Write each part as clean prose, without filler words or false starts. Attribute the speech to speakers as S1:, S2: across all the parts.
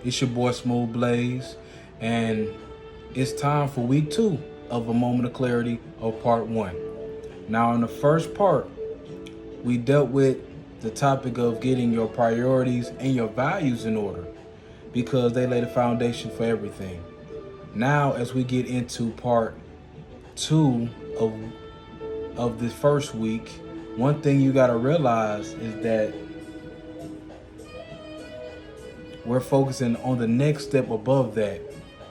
S1: It's your boy Smooth Blaze, and it's time for week 2 of A Moment of Clarity of part 1. Now, in the first part, we dealt with the topic of getting your priorities and your values in order because they lay the foundation for everything. Now, as we get into part 2 of this first week, one thing you got to realize is that we're focusing on the next step above that,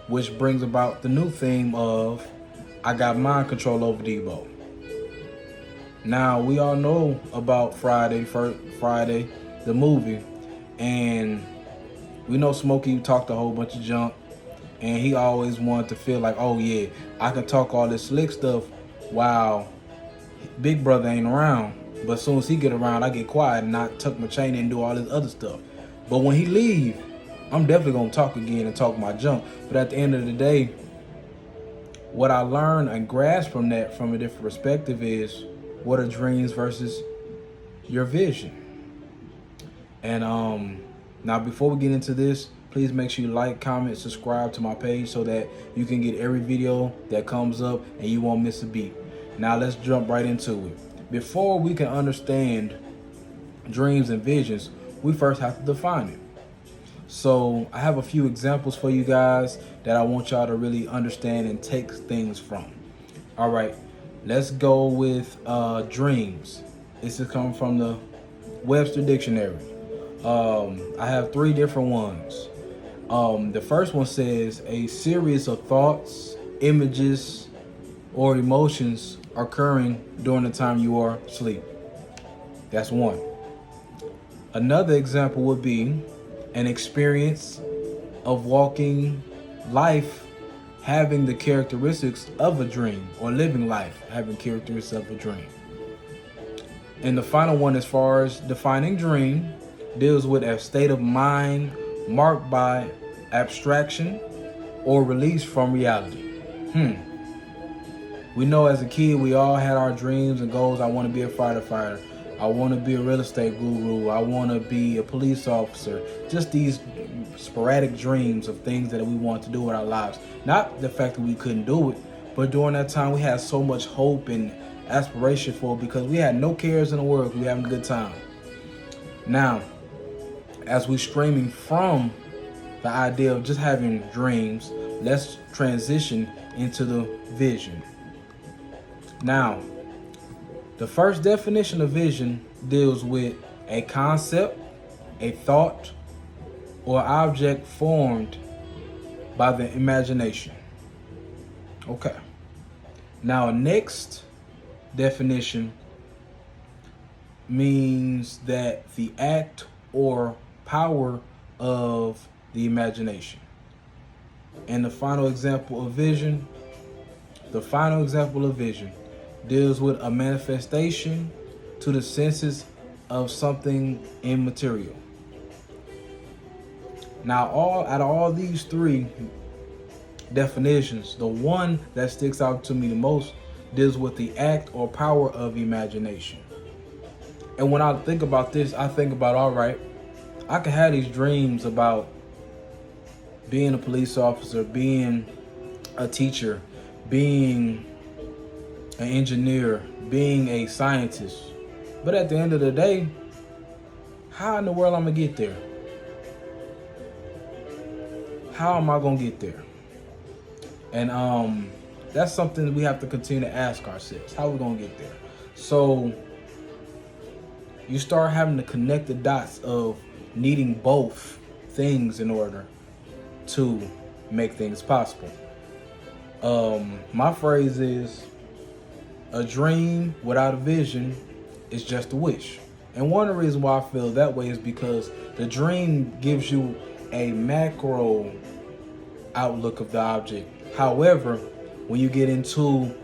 S1: which brings about the new theme of I got mind control over Debo. Now, we all know about Friday, the movie, and we know Smokey talked a whole bunch of junk, and he always wanted to feel like, oh yeah, I can talk all this slick stuff while Big Brother ain't around. But as soon as he get around, I get quiet and I tuck my chain and do all this other stuff. But when he leave, I'm definitely gonna talk again and talk my junk. But at the end of the day, what I learned and grasp from that from a different perspective is what are dreams versus your vision. And now before we get into this, please make sure you like, comment, subscribe to my page so that you can get every video that comes up and you won't miss a beat. Now let's jump right into it. Before we can understand dreams and visions, we first have to define it. So I have a few examples for you guys that I want y'all to really understand and take things from. All right, let's go with dreams. This is coming from the Webster Dictionary. I have 3 different ones. The first one says a series of thoughts, images, or emotions occurring during the time you are asleep. That's one. Another example would be an experience of walking life having the characteristics of a dream, or living life having characteristics of a dream. And the final one, as far as defining dream, deals with a state of mind marked by abstraction or release from reality. We know as a kid, we all had our dreams and goals. I want to be a fighter. I want to be a real estate guru. I want to be a police officer. Just these sporadic dreams of things that we want to do in our lives. Not the fact that we couldn't do it, but during that time we had so much hope and aspiration for it because we had no cares in the world. We were having a good time. Now, as we're streaming from the idea of just having dreams, let's transition into the vision. Now, the first definition of vision deals with a concept, a thought, or object formed by the imagination. Okay. Now, next definition means that the act or power of the imagination. And the final example of vision deals with a manifestation to the senses of something immaterial. Now, out of all these 3 definitions, the one that sticks out to me the most deals with the act or power of imagination. And when I think about this, I think about, all right, I can have these dreams about being a police officer, being a teacher, being an engineer, being a scientist. But at the end of the day, how in the world I'm gonna get there? How am I gonna get there? And that's something we have to continue to ask ourselves. How are we gonna get there? So you start having to connect the dots of needing both things in order to make things possible. My phrase is, a dream without a vision is just a wish. And one of the reasons why I feel that way is because the dream gives you a macro outlook of the object. However, when you get into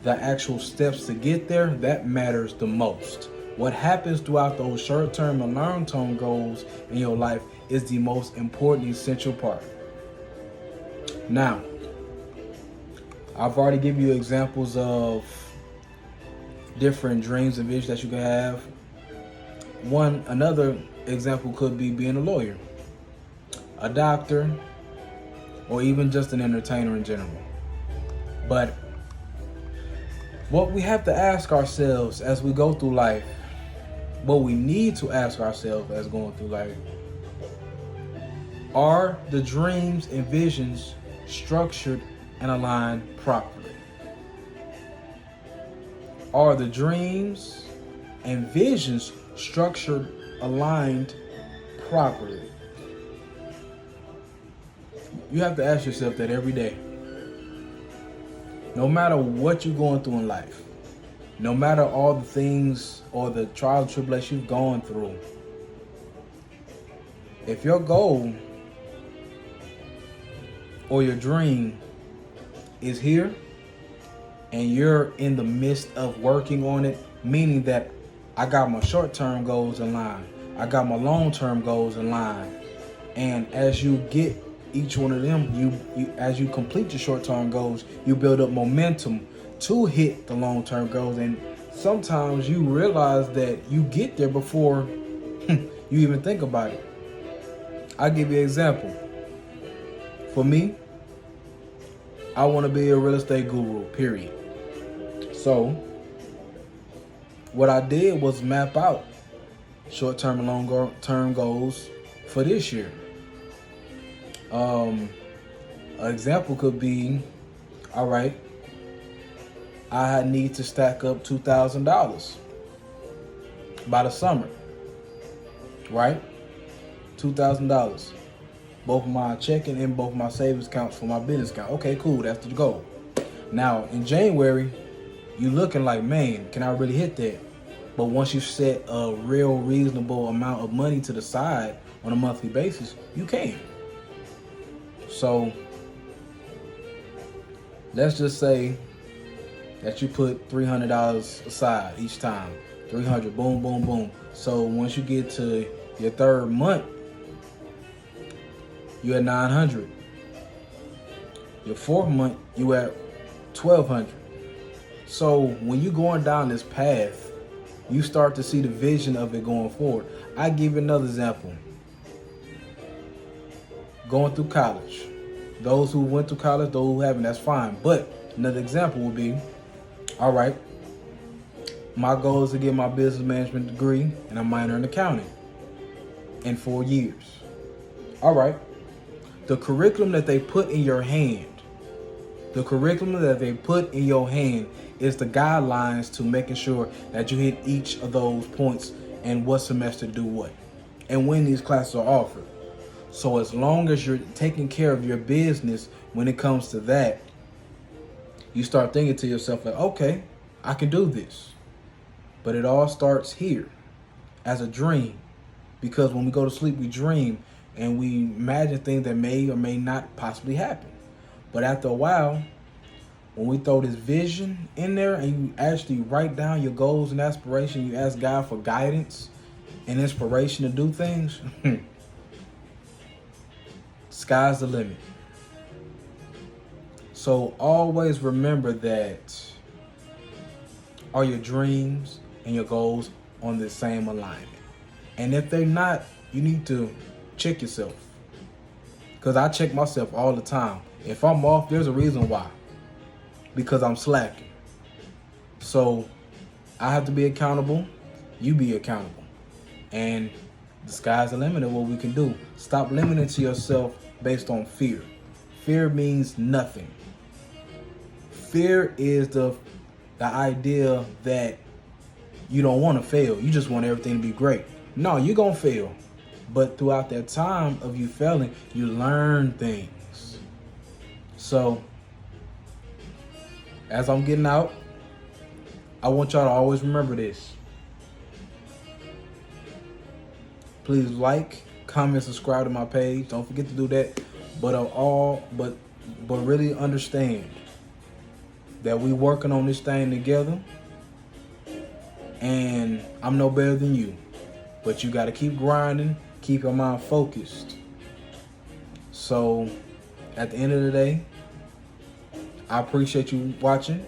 S1: the actual steps to get there, that matters the most. What happens throughout those short-term and long-term goals in your life is the most important, essential part. Now, I've already given you examples of different dreams and visions that you can have. Another example could be being a lawyer. a doctor, or even just an entertainer in general. But what we have to ask ourselves as we go through life, what we need to ask ourselves as going through life, are the dreams and visions structured and aligned properly? Are the dreams and visions structured, aligned properly? You have to ask yourself that every day. No matter what you're going through in life, no matter all the things or the trials and tribulations you've gone through, if your goal or your dream is here and you're in the midst of working on it, meaning that I got my short-term goals in line, I got my long-term goals in line, and as you get each one of them, you as you complete your short-term goals, you build up momentum to hit the long-term goals. And sometimes you realize that you get there before you even think about it. I'll give you an example. For me, I want to be a real estate guru, period. So what I did was map out short-term and long-term goals for this year. An example could be, all right, I need to stack up $2,000 by the summer, right? $2,000. Both my checking and both my savings accounts for my business account. Okay, cool, that's the goal. Now, in January, you looking like, man, can I really hit that? But once you set a real reasonable amount of money to the side on a monthly basis, you can. So let's just say that you put $300 aside each time. 300, boom, boom, boom. So once you get to your third month, you at 900. Your fourth month, you at 1,200. So when you're going down this path, you start to see the vision of it going forward. I give you another example. Going through college. Those who went to college, those who haven't, that's fine. But another example would be, all right, my goal is to get my business management degree and a minor in accounting in 4 years. All right. The curriculum that they put in your hand, is the guidelines to making sure that you hit each of those points and what semester do what and when these classes are offered. So as long as you're taking care of your business when it comes to that, you start thinking to yourself like, okay, I can do this. But it all starts here as a dream, because when we go to sleep, we dream and we imagine things that may or may not possibly happen. But after a while, when we throw this vision in there and you actually write down your goals and aspirations, you ask God for guidance and inspiration to do things, sky's the limit. So always remember that, are your dreams and your goals on the same alignment? And if they're not, you need to check yourself. Because I check myself all the time. If I'm off, there's a reason why. Because I'm slacking. So I have to be accountable. You be accountable. And the sky's the limit of what we can do. Stop limiting to yourself based on fear. Fear means nothing. Fear is the idea that you don't want to fail. You just want everything to be great. No, you're going to fail. But throughout that time of you failing, you learn things. So as I'm getting out, I want y'all to always remember this. Please like, comment, subscribe to my page. Don't forget to do that. But really understand that we working on this thing together. And I'm no better than you. But you got to keep grinding, keep your mind focused. So at the end of the day, I appreciate you watching.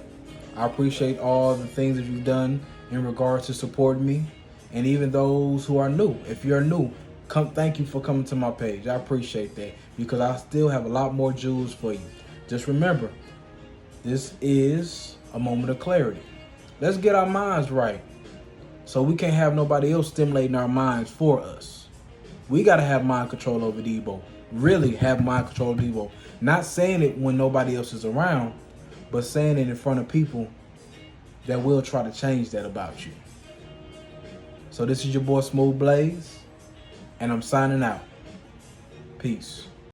S1: I appreciate all the things that you've done in regards to supporting me. And even those who are new, if you're new, Thank you for coming to my page. I appreciate that because I still have a lot more jewels for you. Just remember, this is a moment of clarity. Let's get our minds right so we can't have nobody else stimulating our minds for us. We got to have mind control over Debo. Really have mind control over Debo. Not saying it when nobody else is around, but saying it in front of people that will try to change that about you. So this is your boy Smooth Blaze, and I'm signing out. Peace.